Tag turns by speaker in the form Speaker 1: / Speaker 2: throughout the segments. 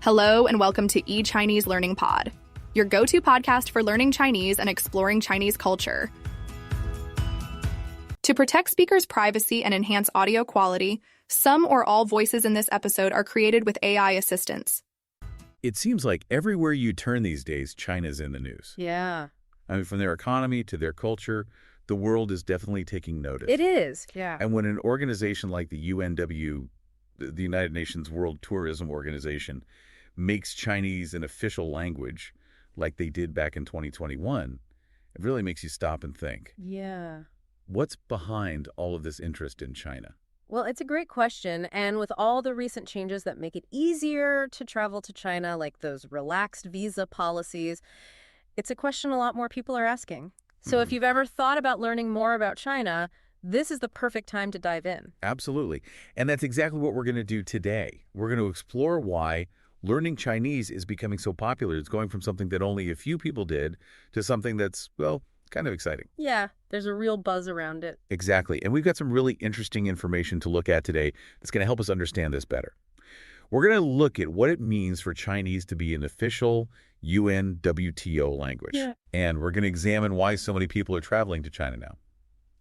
Speaker 1: Hello and welcome to eChineseLearning Pod, your go-to podcast for learning Chinese and exploring Chinese culture. To protect speakers' privacy and enhance audio quality, some or all voices in this episode are created with AI assistance.
Speaker 2: It seems like everywhere you turn these days, China's in the news.
Speaker 3: Yeah.
Speaker 2: I mean, from their economy to their culture, the world is definitely taking notice.
Speaker 3: It is, yeah.
Speaker 2: And when an organization like the UNW, the United Nations World Tourism Organization, makes Chinese an official language like they did back in 2021, it really makes you stop and think.
Speaker 3: Yeah.
Speaker 2: What's behind all of this interest in China?
Speaker 3: Well, it's a great question. And with all the recent changes that make it easier to travel to China, like those relaxed visa policies, it's a question a lot more people are asking. So if you've ever thought about learning more about China, this is the perfect time to dive in.
Speaker 2: Absolutely. And that's exactly what we're going to do today. We're going to explore why learning Chinese is becoming so popular. It's going from something that only a few people did to something that's, well, kind of exciting.
Speaker 3: Yeah, there's a real buzz around it.
Speaker 2: Exactly. And we've got some really interesting information to look at today that's going to help us understand this better. We're going to look at what it means for Chinese to be an official UN WTO language.
Speaker 3: Yeah.
Speaker 2: And we're going to examine why so many people are traveling to China now.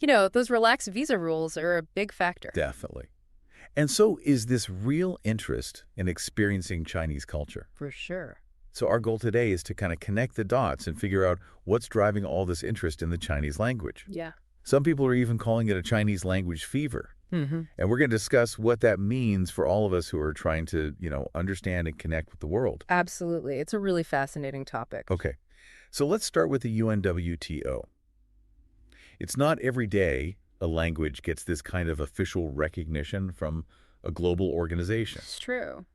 Speaker 3: You know, those relaxed visa rules are a big factor.
Speaker 2: Definitely. And so is this real interest in experiencing Chinese culture?
Speaker 3: For sure.
Speaker 2: So our goal today is to kind of connect the dots and figure out what's driving all this interest in the Chinese language.
Speaker 3: Yeah.
Speaker 2: Some people are even calling it a Chinese language fever. And we're going to discuss what that means for all of us who are trying to, understand and connect with the world.
Speaker 3: Absolutely. It's a really fascinating topic.
Speaker 2: Okay. So let's start with the UNWTO. It's not every day a language gets this kind of official recognition from a global organization.
Speaker 3: It's true.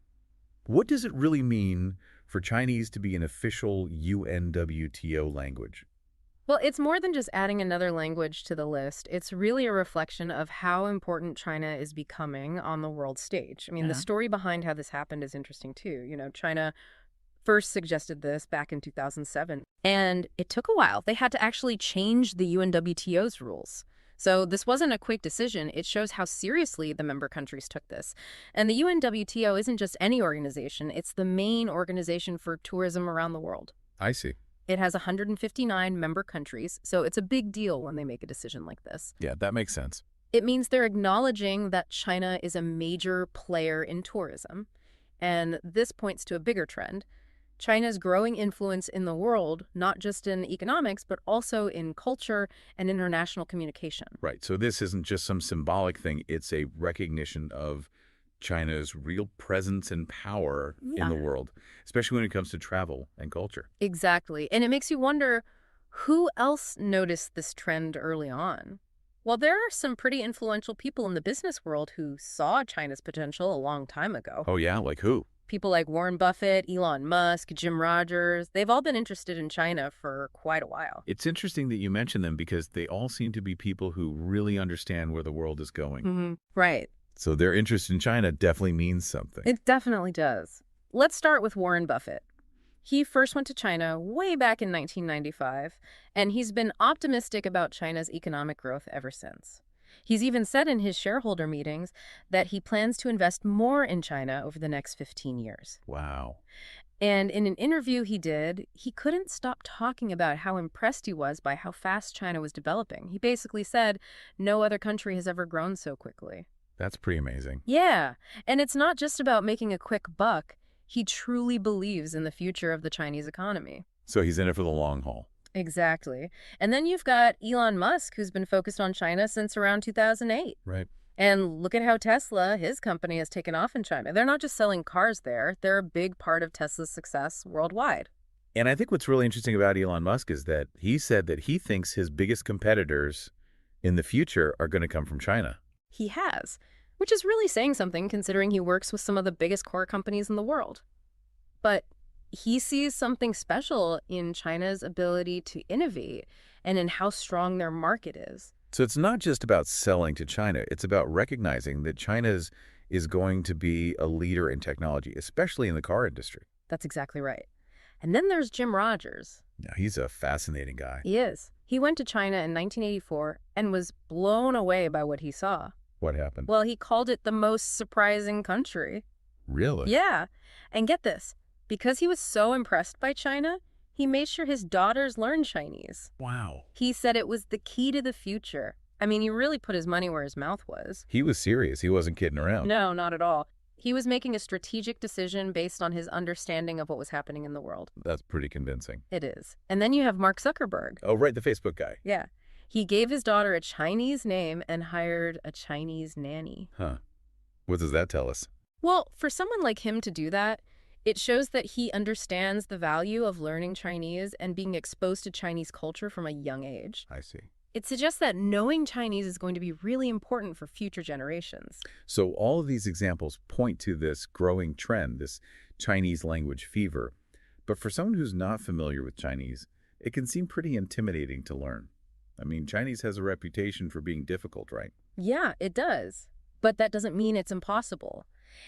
Speaker 2: What does it really mean for Chinese to be an official UNWTO language?
Speaker 3: Well, it's more than just adding another language to the list. It's really a reflection of how important China is becoming on the world stage. I mean, the story behind how this happened is interesting, too. China first suggested this back in 2007, and it took a while. They had to actually change the UNWTO's rules. So this wasn't a quick decision. It shows how seriously the member countries took this. And the UNWTO isn't just any organization. It's the main organization for tourism around the world.
Speaker 2: I see.
Speaker 3: It has 159 member countries, so it's a big deal when they make a decision like this.
Speaker 2: Yeah, that makes sense.
Speaker 3: It means they're acknowledging that China is a major player in tourism. And this points to a bigger trend. China's growing influence in the world, not just in economics, but also in culture and international communication.
Speaker 2: Right. So this isn't just some symbolic thing. It's a recognition of China's real presence and power in the world, especially when it comes to travel and culture.
Speaker 3: Exactly. And it makes you wonder, who else noticed this trend early on? Well, there are some pretty influential people in the business world who saw China's potential a long time ago.
Speaker 2: Oh, yeah? Like who?
Speaker 3: People like Warren Buffett, Elon Musk, Jim Rogers, they've all been interested in China for quite a while.
Speaker 2: It's interesting that you mention them because they all seem to be people who really understand where the world is going.
Speaker 3: Right.
Speaker 2: So their interest in China definitely means something.
Speaker 3: It definitely does. Let's start with Warren Buffett. He first went to China way back in 1995, and he's been optimistic about China's economic growth ever since. He's even said in his shareholder meetings that he plans to invest more in China over the next 15 years.
Speaker 2: Wow.
Speaker 3: And in an interview he did, he couldn't stop talking about how impressed he was by how fast China was developing. He basically said, no other country has ever grown so quickly.
Speaker 2: That's pretty amazing.
Speaker 3: Yeah. And it's not just about making a quick buck. He truly believes in the future of the Chinese economy.
Speaker 2: So he's in it for the long haul.
Speaker 3: Exactly. And then you've got Elon Musk, who's been focused on China since around 2008.
Speaker 2: Right.
Speaker 3: And look at how Tesla, his company, has taken off in China. They're not just selling cars there. They're a big part of Tesla's success worldwide.
Speaker 2: And I think what's really interesting about Elon Musk is that he said that he thinks his biggest competitors in the future are going to come from China.
Speaker 3: He has, which is really saying something considering he works with some of the biggest car companies in the world. But he sees something special in China's ability to innovate and in how strong their market is.
Speaker 2: So it's not just about selling to China. It's about recognizing that China is going to be a leader in technology, especially in the car industry.
Speaker 3: That's exactly right. And then there's Jim Rogers.
Speaker 2: Now, he's a fascinating guy.
Speaker 3: He is. He went to China in 1984 and was blown away by what he saw.
Speaker 2: What happened?
Speaker 3: Well, he called it the most surprising country.
Speaker 2: Really?
Speaker 3: Yeah. And get this, because he was so impressed by China, he made sure his daughters learned Chinese.
Speaker 2: Wow.
Speaker 3: He said it was the key to the future. I mean, he really put his money where his mouth was.
Speaker 2: He was serious. He wasn't kidding around.
Speaker 3: No, not at all. He was making a strategic decision based on his understanding of what was happening in the world.
Speaker 2: That's pretty convincing.
Speaker 3: It is. And then you have Mark Zuckerberg.
Speaker 2: Oh, right, the Facebook guy.
Speaker 3: Yeah. He gave his daughter a Chinese name and hired a Chinese nanny.
Speaker 2: Huh. What does that tell us?
Speaker 3: Well, for someone like him to do that, it shows that he understands the value of learning Chinese and being exposed to Chinese culture from a young age.
Speaker 2: I see.
Speaker 3: It suggests that knowing Chinese is going to be really important for future generations.
Speaker 2: So all of these examples point to this growing trend, this Chinese language fever. But for someone who's not familiar with Chinese, it can seem pretty intimidating to learn. I mean, Chinese has a reputation for being difficult, right?
Speaker 3: Yeah, it does. But that doesn't mean it's impossible.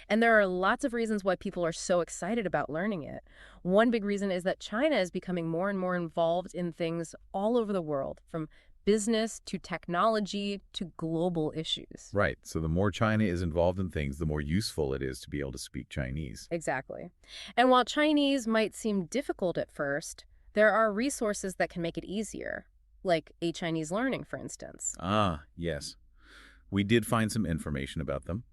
Speaker 3: And there are lots of reasons why people are so excited about learning it. One big reason is that China is becoming more and more involved in things all over the world, from business to technology to global issues.
Speaker 2: Right. So the more China is involved in things, the more useful it is to be able to speak Chinese.
Speaker 3: Exactly. And while Chinese might seem difficult at first, there are resources that can make it easier, like eChineseLearning, for instance.
Speaker 2: Ah, yes. We did find some information about them.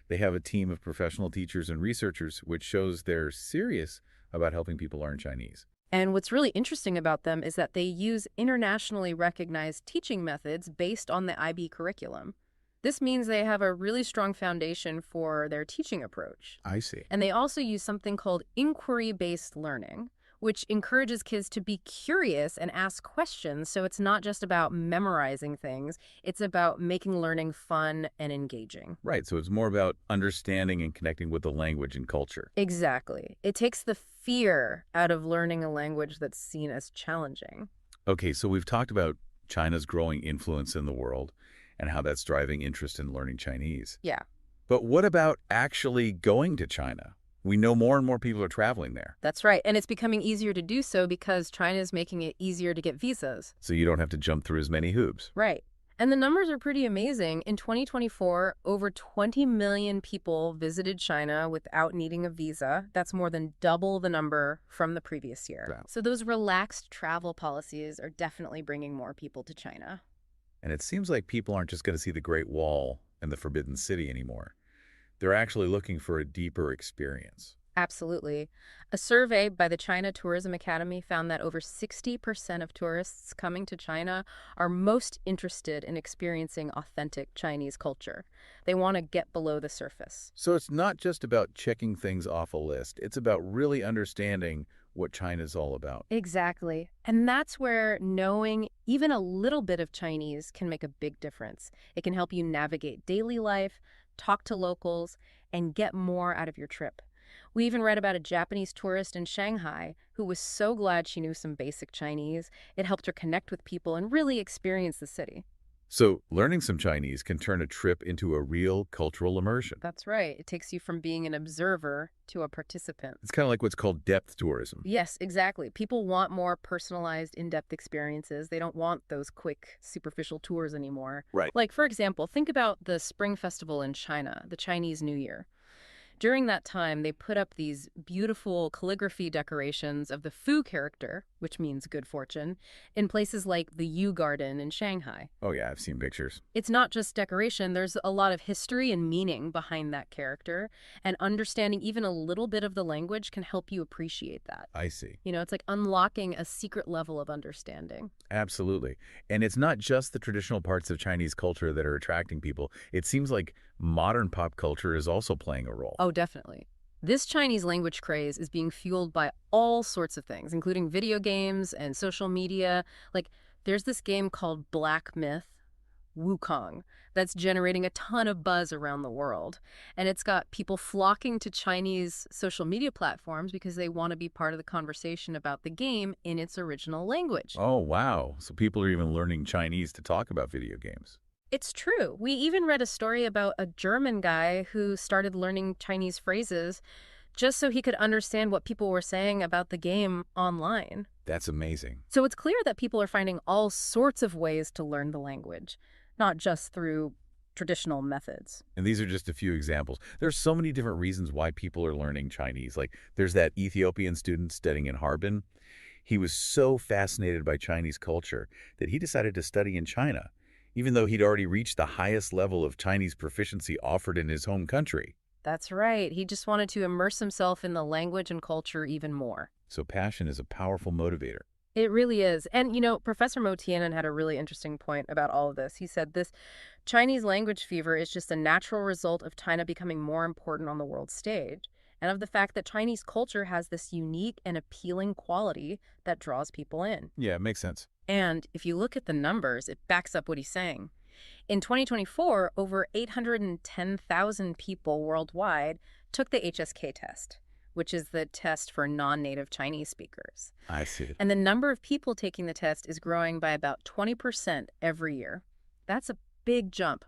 Speaker 2: They have a team of professional teachers and researchers, which shows they're serious about helping people learn Chinese.
Speaker 3: And what's really interesting about them is that they use internationally recognized teaching methods based on the IB curriculum. This means they have a really strong foundation for their teaching approach.
Speaker 2: I see.
Speaker 3: And they also use something called inquiry-based learning, which encourages kids to be curious and ask questions. So it's not just about memorizing things, it's about making learning fun and engaging.
Speaker 2: Right, so it's more about understanding and connecting with the language and culture.
Speaker 3: Exactly. It takes the fear out of learning a language that's seen as challenging.
Speaker 2: Okay, so we've talked about China's growing influence in the world and how that's driving interest in learning Chinese.
Speaker 3: Yeah,
Speaker 2: But what about actually going to China? We know more and more people are traveling there.
Speaker 3: that's right. And it's becoming easier to do so because China is making it easier to get visas.
Speaker 2: So you don't have to jump through as many hoops.
Speaker 3: Right. And the numbers are pretty amazing. In 2024, over 20 million people visited China without needing a visa. That's more than double the number from the previous year.
Speaker 2: Wow.
Speaker 3: So those relaxed travel policies are definitely bringing more people to China.
Speaker 2: And it seems like people aren't just going to see the Great Wall and the Forbidden City anymore. They're actually looking for a deeper experience.
Speaker 3: Absolutely. A survey by the China Tourism Academy found that over 60% of tourists coming to China are most interested in experiencing authentic Chinese culture. They want to get below the surface.
Speaker 2: So it's not just about checking things off a list. It's about really understanding what China's all about.
Speaker 3: Exactly. And that's where knowing even a little bit of Chinese can make a big difference. It can help you navigate daily life, talk to locals, and get more out of your trip. We even read about a Japanese tourist in Shanghai who was so glad she knew some basic Chinese. It helped her connect with people and really experience the city.
Speaker 2: So learning some Chinese can turn a trip into a real cultural immersion.
Speaker 3: That's right. It takes you from being an observer to a participant.
Speaker 2: It's kind of like what's called depth tourism.
Speaker 3: Yes, exactly. People want more personalized, in-depth experiences. They don't want those quick, superficial tours anymore.
Speaker 2: Right.
Speaker 3: Like, for example, think about the Spring Festival in China, the Chinese New Year. During that time, they put up these beautiful calligraphy decorations of the Fu character, which means good fortune, in places like the Yu Garden in Shanghai.
Speaker 2: Oh, yeah, I've seen pictures.
Speaker 3: It's not just decoration. There's a lot of history and meaning behind that character, and understanding even a little bit of the language can help you appreciate that.
Speaker 2: I see.
Speaker 3: You know, it's like unlocking a secret level of understanding.
Speaker 2: Absolutely. And it's not just the traditional parts of Chinese culture that are attracting people. It seems like modern pop culture is also playing a role.
Speaker 3: Oh, definitely. This Chinese language craze is being fueled by all sorts of things, including video games and social media. Like, there's this game called Black Myth, Wukong, that's generating a ton of buzz around the world. And it's got people flocking to Chinese social media platforms because they want to be part of the conversation about the game in its original language.
Speaker 2: Oh, wow. So people are even learning Chinese to talk about video games.
Speaker 3: It's true. We even read a story about a German guy who started learning Chinese phrases just so he could understand what people were saying about the game online.
Speaker 2: That's amazing.
Speaker 3: So it's clear that people are finding all sorts of ways to learn the language, not just through traditional methods.
Speaker 2: And these are just a few examples. There's so many different reasons why people are learning Chinese. Like, there's that Ethiopian student studying in Harbin. He was so fascinated by Chinese culture that he decided to study in China, even though he'd already reached the highest level of Chinese proficiency offered in his home country.
Speaker 3: That's right. He just wanted to immerse himself in the language and culture even more.
Speaker 2: So passion is a powerful motivator.
Speaker 3: It really is. And, Professor Mo Tianen had a really interesting point about all of this. He said this Chinese language fever is just a natural result of China becoming more important on the world stage, and of the fact that Chinese culture has this unique and appealing quality that draws people in.
Speaker 2: Yeah, it makes sense.
Speaker 3: And if you look at the numbers, it backs up what he's saying. In 2024, over 810,000 people worldwide took the HSK test, which is the test for non-native Chinese speakers.
Speaker 2: I see.
Speaker 3: And the number of people taking the test is growing by about 20% every year. That's a big jump.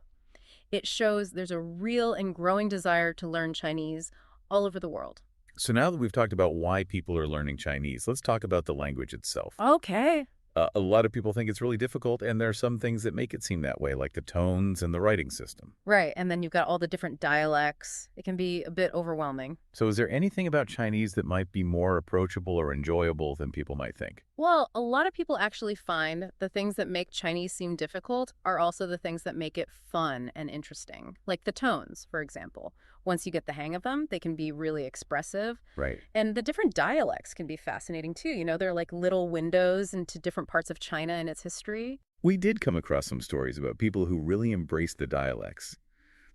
Speaker 3: It shows there's a real and growing desire to learn Chinese all over the world.
Speaker 2: So now that we've talked about why people are learning Chinese, let's talk about the language itself.
Speaker 3: Okay.
Speaker 2: A lot of people think it's really difficult, and there are some things that make it seem that way, like the tones and the writing system.
Speaker 3: Right, and then you've got all the different dialects. It can be a bit overwhelming.
Speaker 2: So is there anything about Chinese that might be more approachable or enjoyable than people might think?
Speaker 3: Well, a lot of people actually find the things that make Chinese seem difficult are also the things that make it fun and interesting, like the tones, for example. Once you get the hang of them, they can be really expressive.
Speaker 2: Right.
Speaker 3: And the different dialects can be fascinating, too. They're like little windows into different parts of China and its history.
Speaker 2: We did come across some stories about people who really embraced the dialects,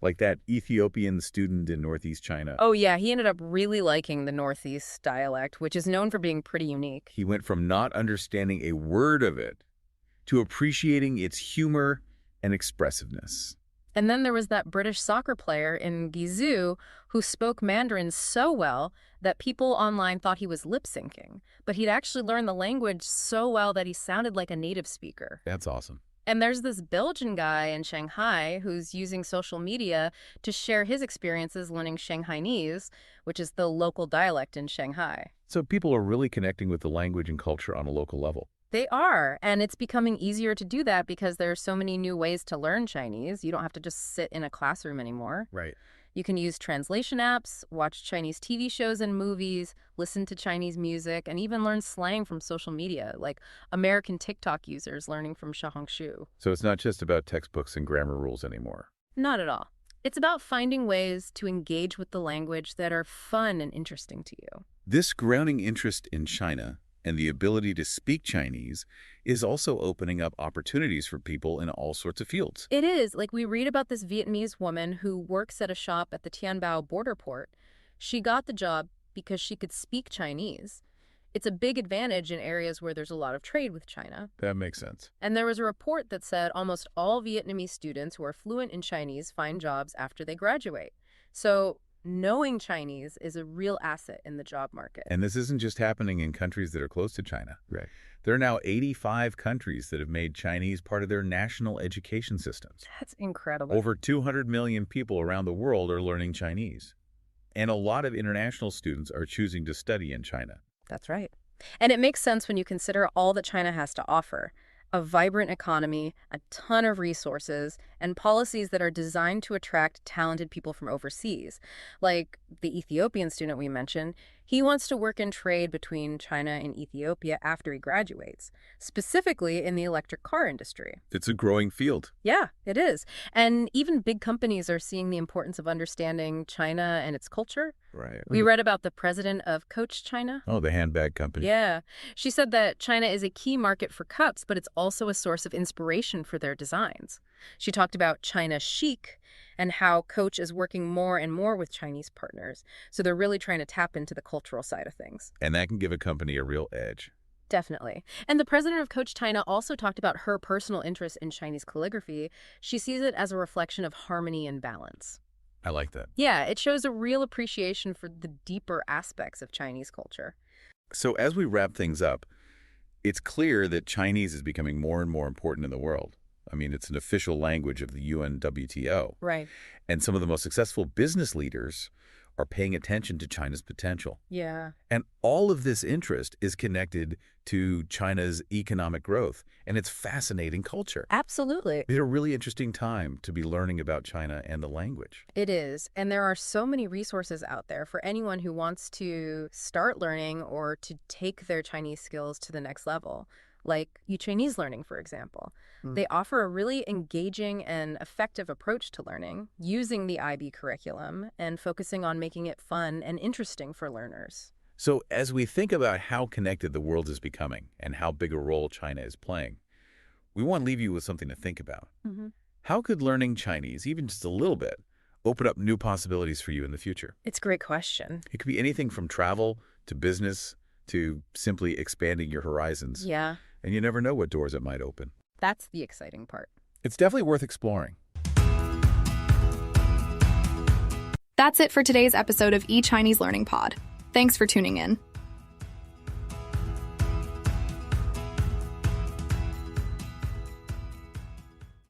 Speaker 2: like that Ethiopian student in Northeast China.
Speaker 3: Oh, yeah, he ended up really liking the Northeast dialect, which is known for being pretty unique.
Speaker 2: He went from not understanding a word of it to appreciating its humor and expressiveness.
Speaker 3: And then there was that British soccer player in Guizhou who spoke Mandarin so well that people online thought he was lip-syncing. But he'd actually learned the language so well that he sounded like a native speaker.
Speaker 2: That's awesome.
Speaker 3: And there's this Belgian guy in Shanghai who's using social media to share his experiences learning Shanghainese, which is the local dialect in Shanghai.
Speaker 2: So people are really connecting with the language and culture on a local level.
Speaker 3: They are, and it's becoming easier to do that because there are so many new ways to learn Chinese. You don't have to just sit in a classroom anymore.
Speaker 2: Right.
Speaker 3: You can use translation apps, watch Chinese TV shows and movies, listen to Chinese music, and even learn slang from social media, like American TikTok users learning from Xiaohongshu.
Speaker 2: So it's not just about textbooks and grammar rules anymore.
Speaker 3: Not at all. It's about finding ways to engage with the language that are fun and interesting to you.
Speaker 2: This grounding interest in China and the ability to speak Chinese is also opening up opportunities for people in all sorts of fields.
Speaker 3: It is. Like, we read about this Vietnamese woman who works at a shop at the Tiên Bao border port. She got the job because she could speak Chinese. It's a big advantage in areas where there's a lot of trade with China.
Speaker 2: That makes sense.
Speaker 3: And there was a report that said almost all Vietnamese students who are fluent in Chinese find jobs after they graduate. So knowing Chinese is a real asset in the job market.
Speaker 2: And this isn't just happening in countries that are close to China.
Speaker 4: Right.
Speaker 2: There are now 85 countries that have made Chinese part of their national education systems.
Speaker 3: That's incredible.
Speaker 2: Over 200 million people around the world are learning Chinese. And a lot of international students are choosing to study in China.
Speaker 3: That's right. And it makes sense when you consider all that China has to offer. A vibrant economy, a ton of resources, and policies that are designed to attract talented people from overseas. Like the Ethiopian student we mentioned, he wants to work in trade between China and Ethiopia after he graduates, specifically in the electric car industry.
Speaker 2: It's a growing field.
Speaker 3: Yeah, it is. And even big companies are seeing the importance of understanding China and its culture.
Speaker 2: Right.
Speaker 3: We read about the president of Coach China.
Speaker 2: Oh, the handbag company.
Speaker 3: Yeah. She said that China is a key market for cups, but it's also a source of inspiration for their designs. She talked about China chic and how Coach is working more and more with Chinese partners. So they're really trying to tap into the cultural side of things.
Speaker 2: And that can give a company a real edge.
Speaker 3: Definitely. And the president of Coach China also talked about her personal interest in Chinese calligraphy. She sees it as a reflection of harmony and balance.
Speaker 2: I like that.
Speaker 3: Yeah, it shows a real appreciation for the deeper aspects of Chinese culture.
Speaker 2: So as we wrap things up, it's clear that Chinese is becoming more and more important in the world. I mean, it's an official language of the UN WTO.
Speaker 3: Right.
Speaker 2: And some of the most successful business leaders are paying attention to China's potential.
Speaker 3: Yeah.
Speaker 2: And all of this interest is connected to China's economic growth and its fascinating culture.
Speaker 3: Absolutely.
Speaker 2: It's a really interesting time to be learning about China and the language.
Speaker 3: It is. And there are so many resources out there for anyone who wants to start learning or to take their Chinese skills to the next level. Like eChineseLearning, for example. They offer a really engaging and effective approach to learning, using the IB curriculum and focusing on making it fun and interesting for learners.
Speaker 2: So as we think about how connected the world is becoming and how big a role China is playing, we want to leave you with something to think about. How could learning Chinese, even just a little bit, open up new possibilities for you in the future?
Speaker 3: It's a great question.
Speaker 2: It could be anything from travel to business to simply expanding your horizons.
Speaker 3: Yeah,
Speaker 2: And you never know what doors it might open.
Speaker 3: that's the exciting part.
Speaker 2: It's definitely worth exploring.
Speaker 1: That's it for today's episode of eChineseLearning Pod. Thanks for tuning in.